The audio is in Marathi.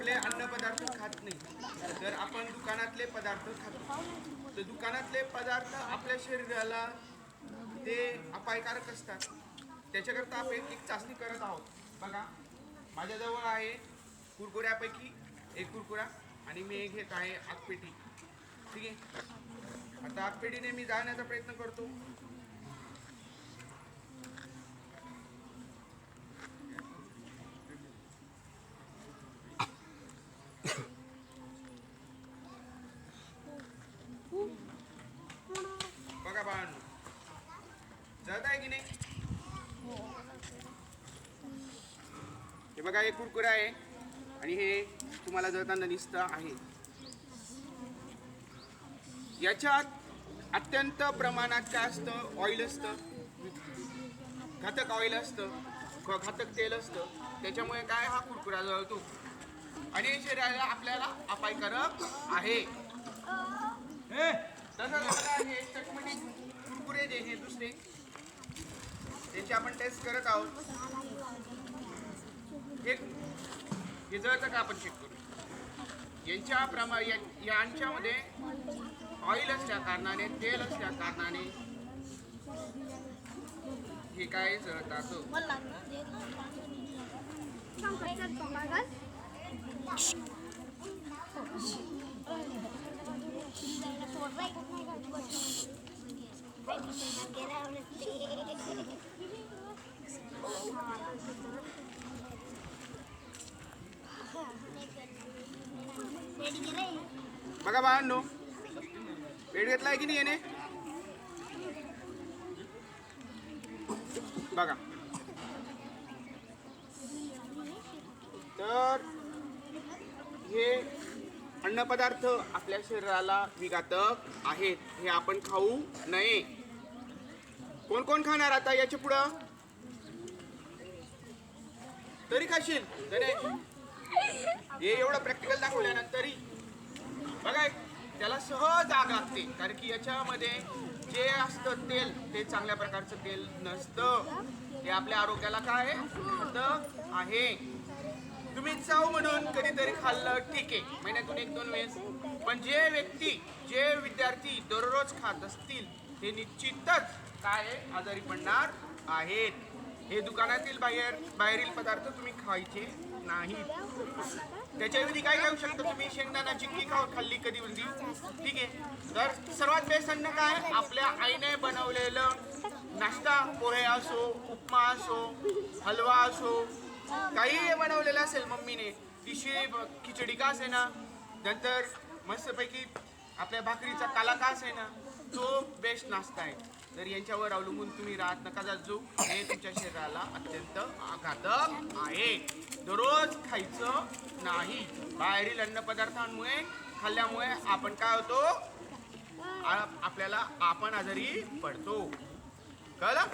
आपले अन्नपदार्थ खात नाही, तर आपण दुकानातले पदार्थ खातो. तर दुकानातले पदार्थ आपल्या शरीराला ते अपायकारक असतात. त्याच्याकरता आपण एक चाचणी करत आहोत. बघा, माझ्याजवळ आहे कुरकुऱ्यापैकी एक कुरकुरा आणि मी एक घेत आहे आगपेटी. ठीक आहे, आता आगपेटीने मी जाण्याचा प्रयत्न करतो. बघा बाळांनो, जळत आहे की नाही? हे बघा, एक कुरकुरा आहे आणि हे तुम्हाला जळताना दिसतं आहे. याच्यात अत्यंत प्रमाणात काय असतं? ऑइल असतं, घातक ऑइल असतं, घातक तेल असतं. त्याच्यामुळे काय हा कुरकुरा जळतो आणि शरीराला आपल्याला अपायकारक आहे. तसंच हे चटमटी कुरकुरे जे हे दुसरे, त्यांची आपण टेस्ट करत आहोत. हे जळतं का आपण चेक करू. यांच्यामध्ये ऑइल असल्या कारणाने, तेल असल्या कारणाने हे काय जळतात. बघा बाळांनो, वेळ घेतलाय की नाही याने? बघा, तर हे अन्नपदार्थ आपल्या शरीराला विघातक आहेत. हे आपण खाऊ नये. कोण कोण खाणार आता याच्या पुढं? तरी खाशील? हे एवढं प्रॅक्टिकल दाखवल्यानंतरही बघा, त्याला सहज आग लागते. कारण की याच्यामध्ये जे असतं तेल, ते चांगल्या प्रकारचं तेल नसतं. हे आपल्या आरोग्याला काय घातक आहे. तुम्ही चाव म्हणून कधीतरी खाल्लं, ठीक आहे, महिन्यातून 1-2 वेळेस. पण जे व्यक्ती, जे विद्यार्थी दररोज खात असतील, ते निश्चितच काय आजारी पडणार आहेत. हे दुकानातील बाहेरील पदार्थ तुम्ही खायचे नाहीत. त्याच्याऐवजी काय घेऊ शकता तुम्ही? शेंगदाणा चिक्की खाल्ली कधी म्हणजे, ठीक आहे. तर सर्वात बेस्ट अन्न काय? आपल्या आईने बनवलेलं नाश्ता, पोहे असो, उपमा असो, हलवा असो, काही बनवलेलं असेल मम्मीने, ती खिचडी का असे ना, नंतर मस्तपैकी आपल्या भाकरीचा काला का असे ना, तो बेस्ट नाश्ता आहे. तर यांच्यावर अवलंबून तुम्ही राहत नका जाऊ. हे तुमच्या शरीराला अत्यंत घातक आहे. दररोज खायचं नाही. बाहेरील अन्नपदार्थांमुळे खाल्ल्यामुळे आपण काय होतो? आपण आजारी पडतो. कळलं?